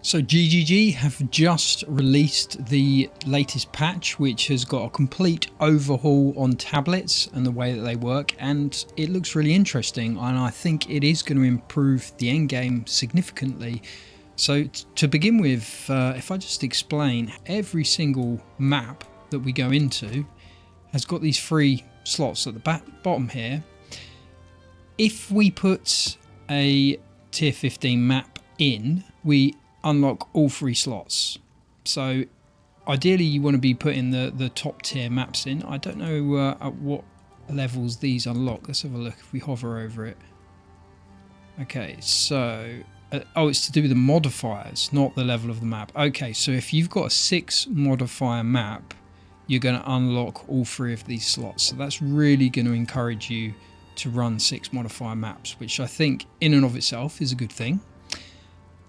So GGG have just released the latest patch, which has got a complete overhaul on tablets and the way that they work, and it looks really interesting, and I think it is going to improve the endgame significantly. So to begin with, if I just explain, every single map that we go into has got these 3 slots at the bottom here. If we put a tier 15 map in, we unlock all 3 slots. So ideally you want to be putting the top tier maps in. I don't know at what levels these unlock. Let's have a look if we hover over it. Okay, so oh, it's to do with the modifiers, not the level of the map. Okay, so if you've got a 6 modifier map, you're going to unlock all 3 of these slots. So that's really going to encourage you to run 6 modifier maps, which I think in and of itself is a good thing.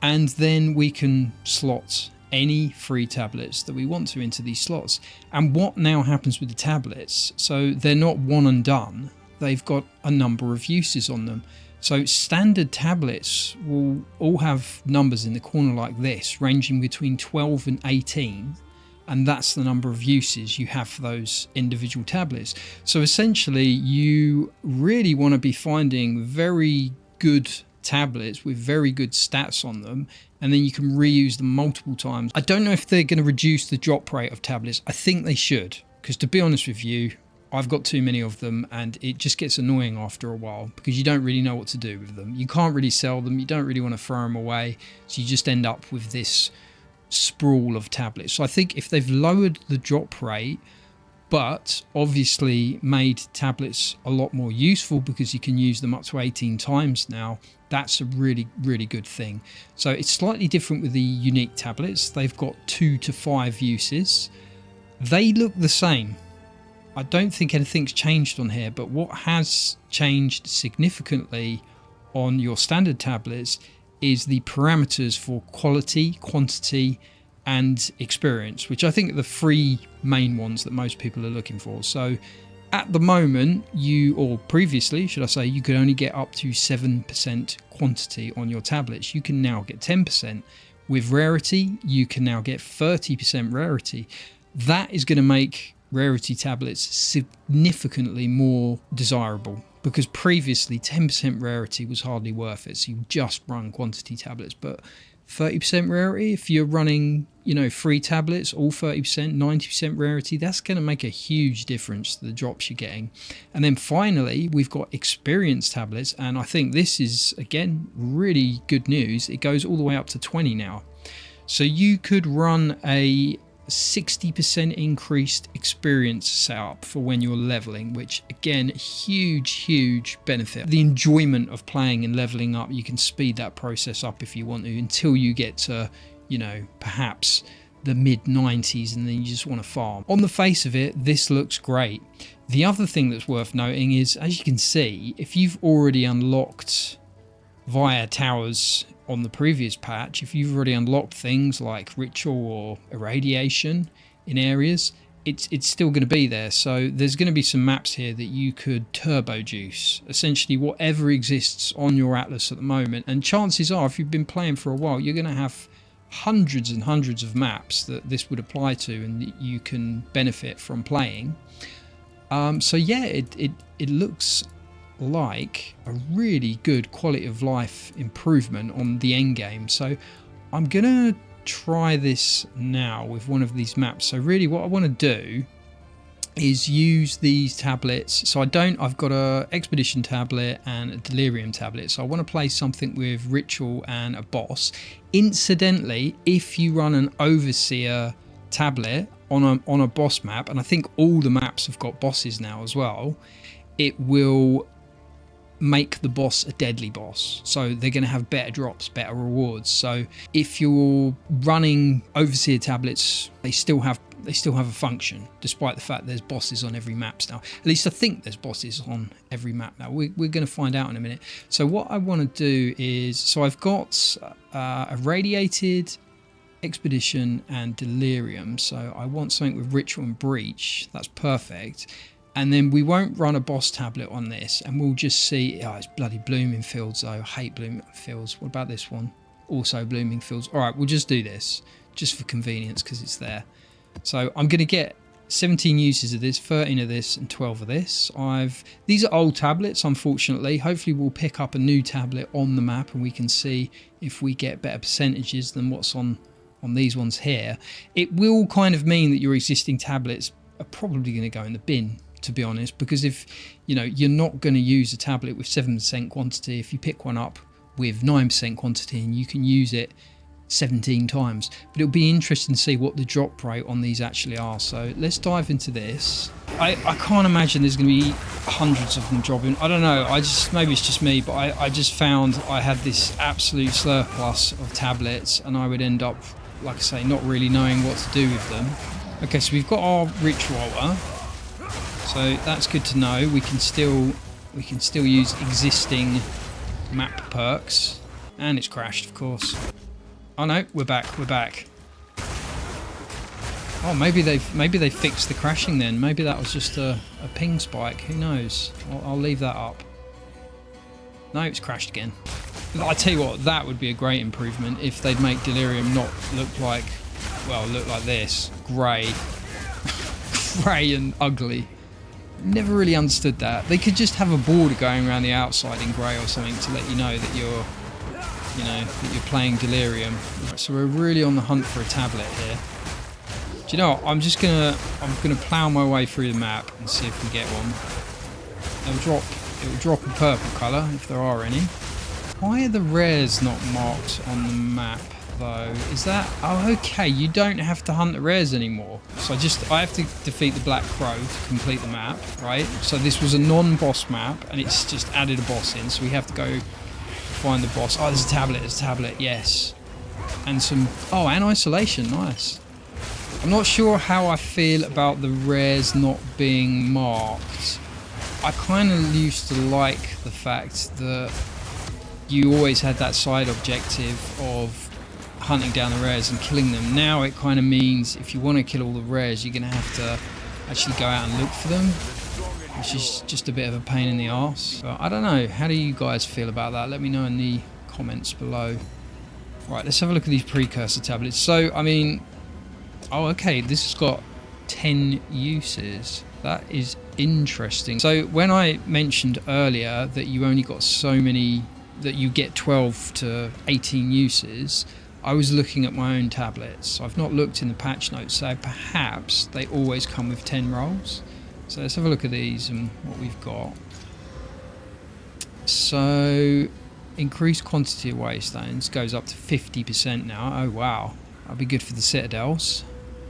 And then we can slot any free tablets that we want to into these slots. And what now happens with the tablets, so they're not one and done, they've got a number of uses on them. So standard tablets will all have numbers in the corner like this, ranging between 12 and 18, and that's the number of uses you have for those individual tablets. So essentially you really want to be finding very good tablets with very good stats on them, and then you can reuse them multiple times. I don't know if they're going to reduce the drop rate of tablets. I think they should, because to be honest with you, I've got too many of them and it just gets annoying after a while because you don't really know what to do with them. You can't really sell them, you don't really want to throw them away, so you just end up with this sprawl of tablets. So I think if they've lowered the drop rate but obviously made tablets a lot more useful because you can use them up to 18 times now, that's a really, really good thing. So it's slightly different with the unique tablets. They've got 2 to 5 uses. They look the same. I don't think anything's changed on here, but what has changed significantly on your standard tablets is the parameters for quality, quantity, and experience, which I think are the 3 main ones that most people are looking for. So at the moment, or previously should I say, you could only get up to 7% quantity on your tablets. You can now get 10%. With rarity, you can now get 30% rarity. That is going to make rarity tablets significantly more desirable, because previously 10% rarity was hardly worth it, so you just run quantity tablets. But 30% rarity, if you're running, free tablets, all 30%, 90% rarity, that's going to make a huge difference to the drops you're getting. And then finally, we've got experience tablets, and I think this is, again, really good news. It goes all the way up to 20 now. So you could run a 60% increased experience setup for when you're leveling, which again, huge benefit. The enjoyment of playing and leveling up, you can speed that process up if you want to, until you get to, perhaps the mid 90s, and then you just want to farm. On the face of it, this looks great. The other thing that's worth noting is, as you can see, if you've already unlocked via towers on the previous patch, if you've already unlocked things like ritual or irradiation in areas, it's still going to be there. So there's going to be some maps here that you could turbo juice, essentially whatever exists on your atlas at the moment. And chances are, if you've been playing for a while, you're going to have hundreds and hundreds of maps that this would apply to and that you can benefit from playing. So yeah, it looks like a really good quality of life improvement on the end game. So I'm gonna try this now with one of these maps. So really what I want to do is use these tablets. So I've got a expedition tablet and a delirium tablet, so I want to play something with ritual and a boss. Incidentally, if you run an overseer tablet on a boss map, and I think all the maps have got bosses now as well, it will make the boss a deadly boss, so they're going to have better drops, better rewards. So if you're running overseer tablets, they still have a function, despite the fact there's bosses on every map now. At least I think there's bosses on every map now. We're going to find out in a minute. So what I want to do is, so I've got a radiated, expedition, and delirium. So I want something with ritual and breach. That's perfect. And then we won't run a boss tablet on this, and we'll just see. Oh, it's bloody blooming fields though. I hate blooming fields. What about this one? also blooming fields. All right, we'll just do this just for convenience because it's there. So I'm going to get 17 uses of this, 13 of this and 12 of this. These are old tablets, unfortunately. Hopefully we'll pick up a new tablet on the map and we can see if we get better percentages than what's on these ones here. It will kind of mean that your existing tablets are probably going to go in the bin, to be honest, because if you're not going to use a tablet with 7% quantity, if you pick one up with 9% quantity and you can use it 17 times. But it'll be interesting to see what the drop rate on these actually are. So let's dive into this. I can't imagine there's going to be hundreds of them dropping. I don't know, maybe it's just me, but I just found I had this absolute surplus of tablets and I would end up, like I say, not really knowing what to do with them. Okay, so we've got our ritualer, so that's good to know. We can still use existing map perks, and it's crashed, of course. Oh no, we're back. Oh, maybe they fixed the crashing then. Maybe that was just a ping spike. Who knows? I'll leave that up. No, it's crashed again. I tell you what, that would be a great improvement if they'd make Delirium not look like this, grey, grey and ugly. Never really understood that. They could just have a border going around the outside in grey or something to let you know that you're playing Delirium. So we're really on the hunt for a tablet here. Do you know what? I'm gonna plough my way through the map and see if we get one. It will drop a purple colour if there are any. Why are the rares not marked on the map though? Is that... oh, okay, you don't have to hunt the rares anymore. So I have to defeat the Black Crow to complete the map, right? So this was a non-boss map and it's just added a boss in, so we have to go find the boss. Oh, there's a tablet, yes. And and isolation, nice. I'm not sure how I feel about the rares not being marked. I kind of used to like the fact that you always had that side objective of hunting down the rares and killing them. Now it kind of means if you want to kill all the rares, you're going to have to actually go out and look for them, which is just a bit of a pain in the arse. But I don't know, how do you guys feel about that? Let me know in the comments below. Right, let's have a look at these precursor tablets. So, I mean, oh, okay, this has got 10 uses. That is interesting. So when I mentioned earlier that you only got so many, that you get 12 to 18 uses, I was looking at my own tablets. I've not looked in the patch notes, so perhaps they always come with 10 rolls. So let's have a look at these and what we've got. So increased quantity of waystones goes up to 50% now. Oh wow, that'll be good for the citadels.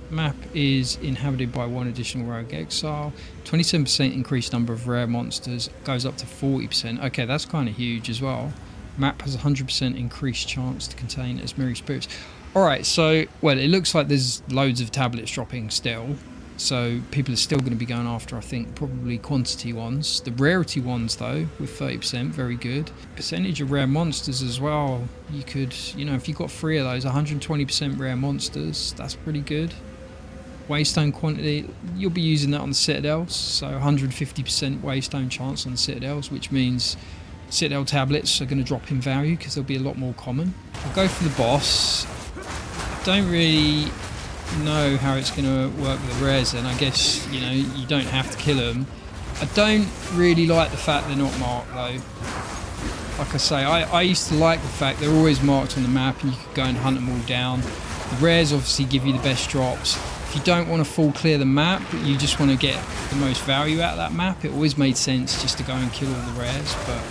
Map is inhabited by one additional rogue exile. 27% increased number of rare monsters, goes up to 40%. Okay, that's kind of huge as well. Map has 100% increased chance to contain Esmeri spirits. Alright, so, well, it looks like there's loads of tablets dropping still. So people are still going to be going after, I think, probably quantity ones. The rarity ones, though, with 30%, very good. Percentage of rare monsters as well. You could, if you got 3 of those, 120% rare monsters, that's pretty good. Waystone quantity, you'll be using that on the citadels, so 150% waystone chance on the citadels, which means citadel tablets are going to drop in value because they'll be a lot more common. I'll go for the boss. Don't really know how it's going to work with the rares, and I guess you don't have to kill them. I don't really like the fact they're not marked though. Like I say, I used to like the fact they're always marked on the map and you could go and hunt them all down. The rares obviously give you the best drops. If you don't want to full clear the map, but you just want to get the most value out of that map, it always made sense just to go and kill all the rares, but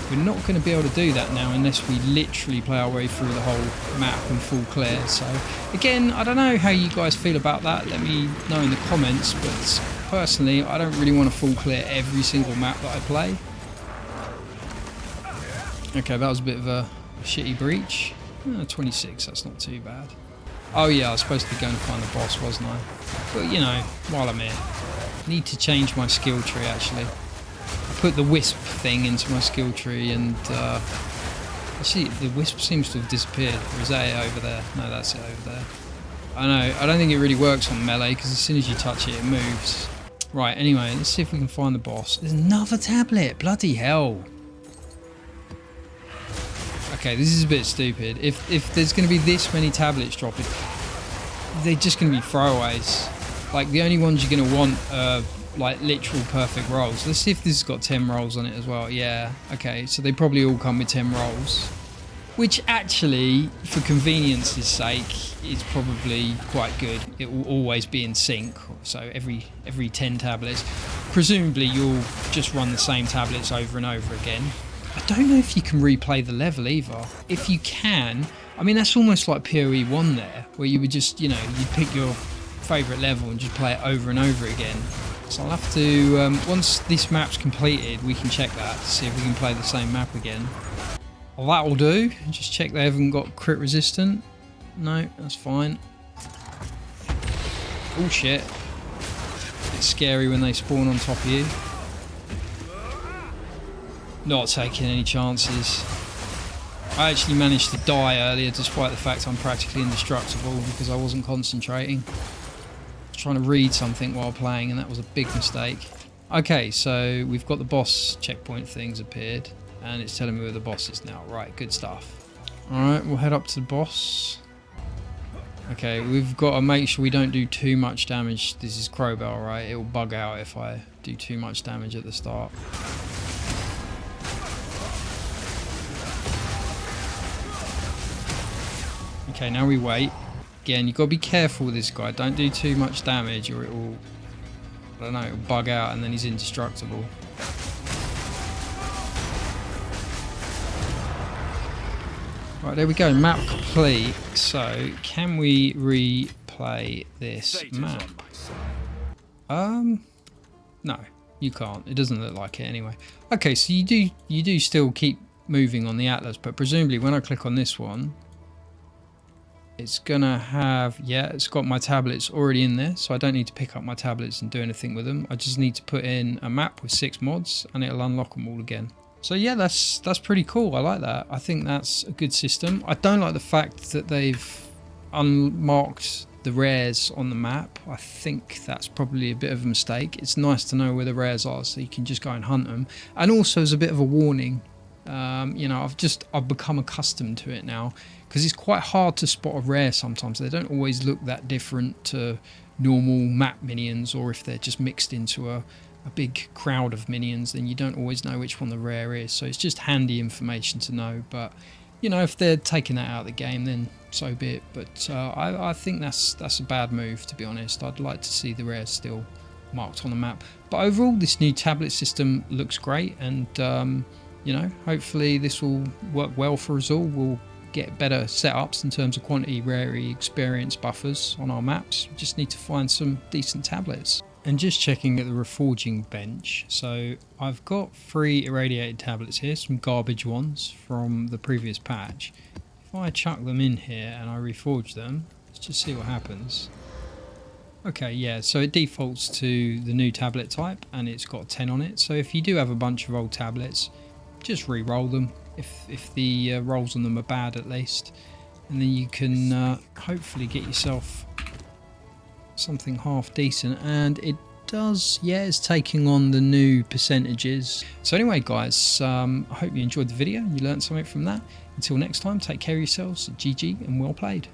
we're not going to be able to do that now unless we literally play our way through the whole map and full clear. So again, I don't know how you guys feel about that, let me know in the comments, but personally I don't really want to full clear every single map that I play. Okay, that was a bit of a shitty breach. 26, that's not too bad. Oh yeah, I was supposed to be going to find the boss, wasn't I? But while I'm here, I need to change my skill tree actually. I put the wisp thing into my skill tree and actually the wisp seems to have disappeared. Or is that it over there? No, that's it over there. I know, I don't think it really works on melee because as soon as you touch it, it moves. Right, anyway, let's see if we can find the boss. There's another tablet, bloody hell. Okay, this is a bit stupid. If there's going to be this many tablets dropping, they're just going to be throwaways. Like, the only ones you're going to want are like literal perfect rolls. Let's see if this has got 10 rolls on it as well. Yeah, okay, so they probably all come with 10 rolls, which actually, for convenience's sake, is probably quite good. It will always be in sync, so every 10 tablets, presumably you'll just run the same tablets over and over again. I don't know if you can replay the level either. If you can, I mean, that's almost like PoE1 there, where you would just, you know, you'd pick your favourite level and just play it over and over again. So I'll have to, once this map's completed, we can check that to see if we can play the same map again. Well, that'll do. Just check they haven't got crit resistant. No, that's fine. Oh shit. It's scary when they spawn on top of you. Not taking any chances. I actually managed to die earlier despite the fact I'm practically indestructible because I wasn't concentrating. Trying to read something while playing, and that was a big mistake. Okay, so we've got the boss checkpoint things appeared, and it's telling me where the boss is now. Right, good stuff. Alright, we'll head up to the boss. Okay, we've got to make sure we don't do too much damage. This is crowbar, right? It will bug out if I do too much damage at the start. Okay, now we wait. Again, you've got to be careful with this guy. Don't do too much damage or it will, I don't know, it'll bug out and then he's indestructible. Right, there we go. Map complete. So, can we replay this map? No, you can't. It doesn't look like it anyway. Okay, so you do still keep moving on the atlas, but presumably when I click on this one, it's gonna have, yeah, it's got my tablets already in there, so I don't need to pick up my tablets and do anything with them. I just need to put in a map with 6 mods and it'll unlock them all again. So yeah, that's pretty cool. I like that. I think that's a good system. I don't like the fact that they've unmarked the rares on the map. I think that's probably a bit of a mistake. It's nice to know where the rares are so you can just go and hunt them. And also as a bit of a warning, you know, I've become accustomed to it now because it's quite hard to spot a rare sometimes. They don't always look that different to normal map minions, or if they're just mixed into a big crowd of minions, then you don't always know which one the rare is. So it's just handy information to know. But you know, if they're taking that out of the game, then so be it. But I think that's a bad move, to be honest. I'd like to see the rares still marked on the map. But overall, this new tablet system looks great, and you know, hopefully this will work well for us all. We'll get better setups in terms of quantity, rarity, experience buffers on our maps. We just need to find some decent tablets. And just checking at the reforging bench, so I've got 3 irradiated tablets here, some garbage ones from the previous patch. If I chuck them in here and I reforge them, let's just see what happens. Okay, yeah, so it defaults to the new tablet type and it's got 10 on it. So if you do have a bunch of old tablets, just re-roll them if the rolls on them are bad at least, and then you can hopefully get yourself something half decent. And it does, yeah, it's taking on the new percentages. So anyway guys, I hope you enjoyed the video and you learned something from that. Until next time, take care of yourselves. GG and well played.